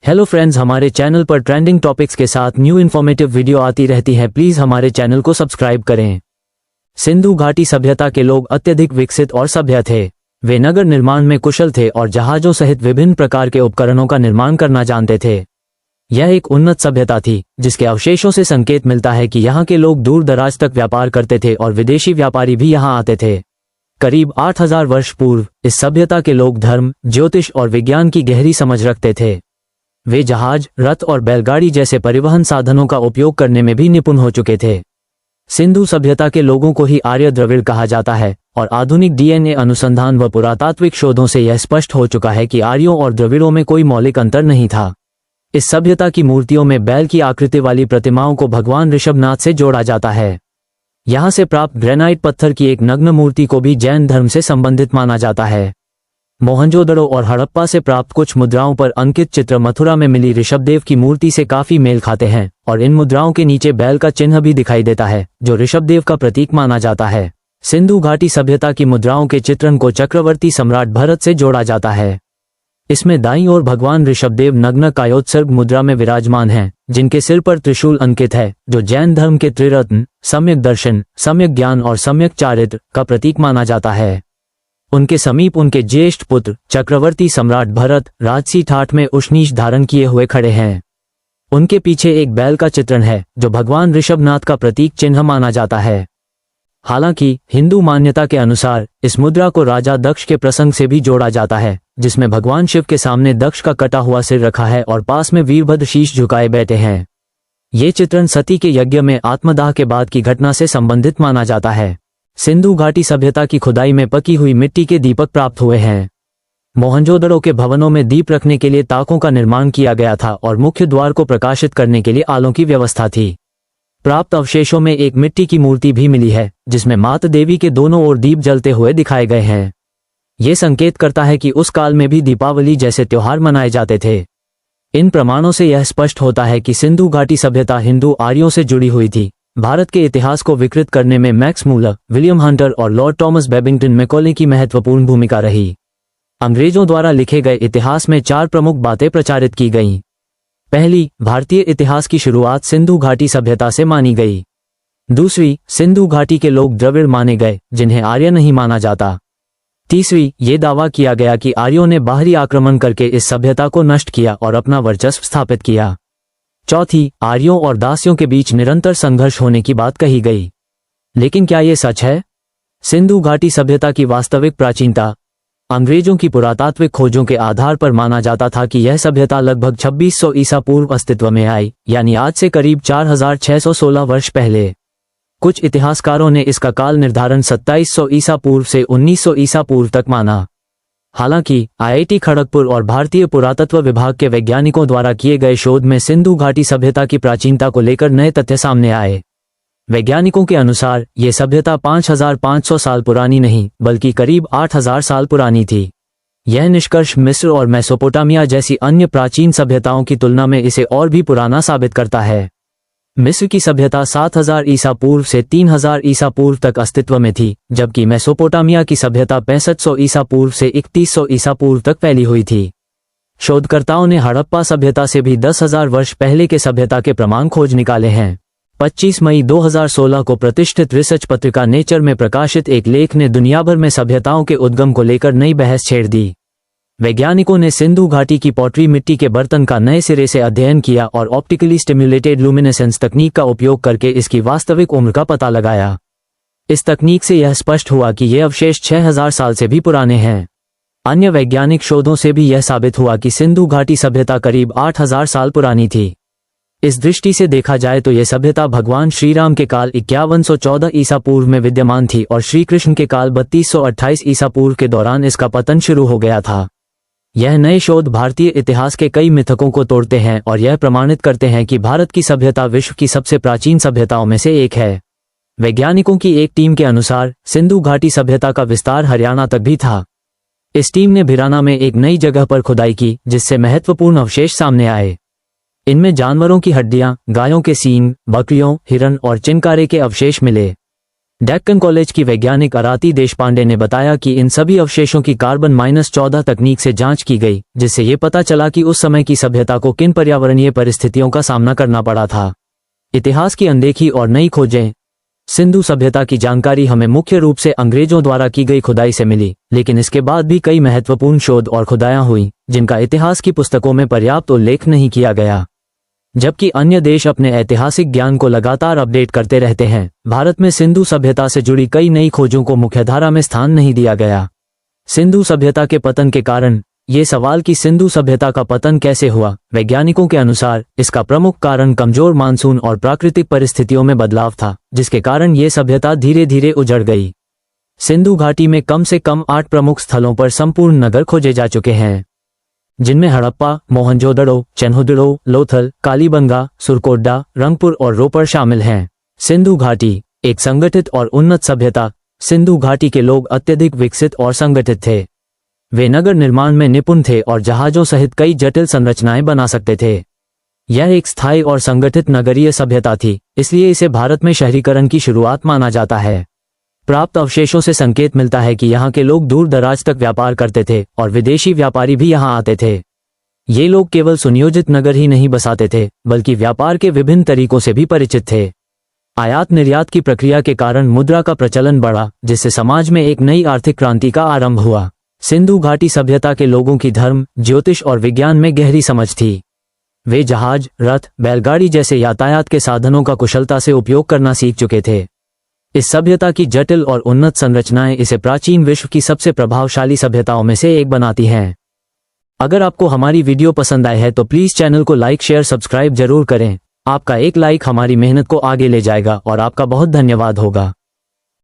Hello friends, हमारे channel पर trending topics के साथ न्यू इन्फॉर्मेटिव वीडियो आती रहती है। प्लीज हमारे चैनल को सब्सक्राइब करें। सिंधु घाटी सभ्यता के लोग अत्यधिक विकसित और सभ्य थे। वे नगर निर्माण में कुशल थे और जहाजों सहित विभिन्न प्रकार के उपकरणों का निर्माण करना जानते थे। यह एक उन्नत सभ्यता थी जिसके अवशेषों से संकेत मिलता है कि यहाँ के लोग दूर दराज तक व्यापार करते थे और विदेशी व्यापारी भी यहाँ आते थे। करीब 8000 वर्ष पूर्व इस सभ्यता के लोग धर्म, ज्योतिष और विज्ञान की गहरी समझ रखते थे। वे जहाज, रथ और बैलगाड़ी जैसे परिवहन साधनों का उपयोग करने में भी निपुण हो चुके थे। सिंधु सभ्यता के लोगों को ही आर्य द्रविड़ कहा जाता है और आधुनिक डीएनए अनुसंधान व पुरातात्विक शोधों से यह स्पष्ट हो चुका है कि आर्यों और द्रविड़ों में कोई मौलिक अंतर नहीं था। इस सभ्यता की मूर्तियों में बैल की आकृति वाली प्रतिमाओं को भगवान ऋषभनाथ से जोड़ा जाता है। यहाँ से प्राप्त ग्रेनाइट पत्थर की एक नग्न मूर्ति को भी जैन धर्म से संबंधित माना जाता है। मोहनजोदड़ो और हड़प्पा से प्राप्त कुछ मुद्राओं पर अंकित चित्र मथुरा में मिली ऋषभदेव की मूर्ति से काफी मेल खाते हैं और इन मुद्राओं के नीचे बैल का चिन्ह भी दिखाई देता है जो ऋषभदेव का प्रतीक माना जाता है। सिंधु घाटी सभ्यता की मुद्राओं के चित्रण को चक्रवर्ती सम्राट भरत से जोड़ा जाता है। इसमें दाईं ओर भगवान ऋषभदेव नग्न कायोत्सर्ग मुद्रा में विराजमान हैं, जिनके सिर पर त्रिशूल अंकित है, जो जैन धर्म के त्रिरत्न सम्यक दर्शन, सम्यक ज्ञान और सम्यक चारित्र का प्रतीक माना जाता है। उनके समीप उनके ज्येष्ठ पुत्र चक्रवर्ती सम्राट भरत राजसी ठाठ में उष्णीश धारण किए हुए खड़े हैं। उनके पीछे एक बैल का चित्रण है जो भगवान ऋषभनाथ का प्रतीक चिन्ह माना जाता है। हालांकि हिंदू मान्यता के अनुसार इस मुद्रा को राजा दक्ष के प्रसंग से भी जोड़ा जाता है, जिसमें भगवान शिव के सामने दक्ष का कटा हुआ सिर रखा है और पास में वीरभद्र शीश झुकाए बैठे हैं। ये चित्रण सती के यज्ञ में आत्मदाह के बाद की घटना से संबंधित माना जाता है। सिंधु घाटी सभ्यता की खुदाई में पकी हुई मिट्टी के दीपक प्राप्त हुए हैं। मोहनजोदड़ो के भवनों में दीप रखने के लिए ताकों का निर्माण किया गया था और मुख्य द्वार को प्रकाशित करने के लिए आलों की व्यवस्था थी। प्राप्त अवशेषों में एक मिट्टी की मूर्ति भी मिली है जिसमें माता देवी के दोनों ओर दीप जलते हुए दिखाए गए हैं। ये संकेत करता है कि उस काल में भी दीपावली जैसे त्योहार मनाए जाते थे। इन प्रमाणों से यह स्पष्ट होता है कि सिंधु घाटी सभ्यता हिंदू आर्यों से जुड़ी हुई थी। भारत के इतिहास को विकृत करने में मैक्स मूलर, विलियम हंटर और लॉर्ड थॉमस बेबिंगटन मैकॉले की महत्वपूर्ण भूमिका रही। अंग्रेजों द्वारा लिखे गए इतिहास में 4 प्रमुख बातें प्रचारित की गईं। पहली, भारतीय इतिहास की शुरुआत सिंधु घाटी सभ्यता से मानी गई। दूसरी, सिंधु घाटी के लोग द्रविड़ माने गए जिन्हें आर्य नहीं माना जाता। तीसरी, ये दावा किया गया कि आर्यों ने बाहरी आक्रमण करके इस सभ्यता को नष्ट किया और अपना वर्चस्व स्थापित किया। चौथी, आर्यों और दासियों के बीच निरंतर संघर्ष होने की बात कही गई। लेकिन क्या ये सच है? सिंधु घाटी सभ्यता की वास्तविक प्राचीनता अंग्रेजों की पुरातात्विक खोजों के आधार पर माना जाता था कि यह सभ्यता लगभग 2600 ईसा पूर्व अस्तित्व में आई, यानी आज से करीब 4616 वर्ष पहले। कुछ इतिहासकारों ने इसका काल निर्धारण 2700 ईसा पूर्व से 1900 ईसा पूर्व तक माना। हालांकि आईआईटी खड़गपुर और भारतीय पुरातत्व विभाग के वैज्ञानिकों द्वारा किए गए शोध में सिंधु घाटी सभ्यता की प्राचीनता को लेकर नए तथ्य सामने आए। वैज्ञानिकों के अनुसार ये सभ्यता 5500 साल पुरानी नहीं बल्कि करीब 8000 साल पुरानी थी। यह निष्कर्ष मिस्र और मेसोपोटामिया जैसी अन्य प्राचीन सभ्यताओं की तुलना में इसे और भी पुराना साबित करता है। मिस्र की सभ्यता 7000 ईसा पूर्व से 3000 ईसा पूर्व तक अस्तित्व में थी, जबकि मेसोपोटामिया की सभ्यता 6500 ईसा पूर्व से 3100 ईसा पूर्व तक फैली हुई थी। शोधकर्ताओं ने हड़प्पा सभ्यता से भी 10,000 वर्ष पहले के सभ्यता के प्रमाण खोज निकाले हैं। 25 मई 2016 को प्रतिष्ठित रिसर्च पत्रिका नेचर में प्रकाशित एक लेख ने दुनिया भर में सभ्यताओं के उद्गम को लेकर नई बहस छेड़ दी। वैज्ञानिकों ने सिंधु घाटी की पॉटरी मिट्टी के बर्तन का नए सिरे से अध्ययन किया और ऑप्टिकली स्टिम्युलेटेड लुमिनेसेंस तकनीक का उपयोग करके इसकी वास्तविक उम्र का पता लगाया। इस तकनीक से यह स्पष्ट हुआ कि ये अवशेष 6000 साल से भी पुराने हैं। अन्य वैज्ञानिक शोधों से भी यह साबित हुआ कि सिंधु घाटी सभ्यता करीब 8000 साल पुरानी थी। इस दृष्टि से देखा जाए तो यह सभ्यता भगवान श्रीराम के काल 5114 ईसा पूर्व में विद्यमान थी और श्री कृष्ण के काल 3228 ईसा पूर्व के दौरान इसका पतन शुरू हो गया था। यह नए शोध भारतीय इतिहास के कई मिथकों को तोड़ते हैं और यह प्रमाणित करते हैं कि भारत की सभ्यता विश्व की सबसे प्राचीन सभ्यताओं में से एक है। वैज्ञानिकों की एक टीम के अनुसार सिंधु घाटी सभ्यता का विस्तार हरियाणा तक भी था। इस टीम ने भिराना में एक नई जगह पर खुदाई की जिससे महत्वपूर्ण अवशेष सामने आए। इनमें जानवरों की हड्डियां, गायों के सींग, बकरियों, हिरन और चिनकारे के अवशेष मिले। डेक्कन कॉलेज की वैज्ञानिक आरती देशपांडे ने बताया कि इन सभी अवशेषों की कार्बन-14 तकनीक से जांच की गई, जिससे ये पता चला कि उस समय की सभ्यता को किन पर्यावरणीय परिस्थितियों का सामना करना पड़ा था। इतिहास की अनदेखी और नई खोजें। सिंधु सभ्यता की जानकारी हमें मुख्य रूप से अंग्रेजों द्वारा की गई खुदाई से मिली, लेकिन इसके बाद भी कई महत्वपूर्ण शोध और खुदाइयां हुई जिनका इतिहास की पुस्तकों में पर्याप्त उल्लेख नहीं किया गया। जबकि अन्य देश अपने ऐतिहासिक ज्ञान को लगातार अपडेट करते रहते हैं, भारत में सिंधु सभ्यता से जुड़ी कई नई खोजों को मुख्यधारा में स्थान नहीं दिया गया। सिंधु सभ्यता के पतन के कारण। ये सवाल कि सिंधु सभ्यता का पतन कैसे हुआ, वैज्ञानिकों के अनुसार इसका प्रमुख कारण कमजोर मानसून और प्राकृतिक परिस्थितियों में बदलाव था, जिसके कारण ये सभ्यता धीरे धीरे उजड़ गई। सिंधु घाटी में कम से कम 8 प्रमुख स्थलों पर संपूर्ण नगर खोजे जा चुके हैं, जिनमें हड़प्पा, मोहनजोदड़ो, चेन्हुदड़ो, लोथल, कालीबंगा, सुरकोड्डा, रंगपुर और रोपड़ शामिल हैं। सिंधु घाटी एक संगठित और उन्नत सभ्यता। सिंधु घाटी के लोग अत्यधिक विकसित और संगठित थे। वे नगर निर्माण में निपुण थे और जहाजों सहित कई जटिल संरचनाएं बना सकते थे। यह एक स्थायी और संगठित नगरीय सभ्यता थी, इसलिए इसे भारत में शहरीकरण की शुरुआत माना जाता है। प्राप्त अवशेषों से संकेत मिलता है कि यहाँ के लोग दूर दराज तक व्यापार करते थे और विदेशी व्यापारी भी यहाँ आते थे। ये लोग केवल सुनियोजित नगर ही नहीं बसाते थे, बल्कि व्यापार के विभिन्न तरीकों से भी परिचित थे। आयात निर्यात की प्रक्रिया के कारण मुद्रा का प्रचलन बढ़ा, जिससे समाज में एक नई आर्थिक क्रांति का आरंभ हुआ। सिंधु घाटी सभ्यता के लोगों की धर्म, ज्योतिष और विज्ञान में गहरी समझ थी। वे जहाज, रथ, बैलगाड़ी जैसे यातायात के साधनों का कुशलता से उपयोग करना सीख चुके थे। इस सभ्यता की जटिल और उन्नत संरचनाएं इसे प्राचीन विश्व की सबसे प्रभावशाली सभ्यताओं में से एक बनाती हैं। अगर आपको हमारी वीडियो पसंद आए है तो प्लीज चैनल को लाइक, शेयर, सब्सक्राइब जरूर करें। आपका एक लाइक हमारी मेहनत को आगे ले जाएगा और आपका बहुत धन्यवाद होगा।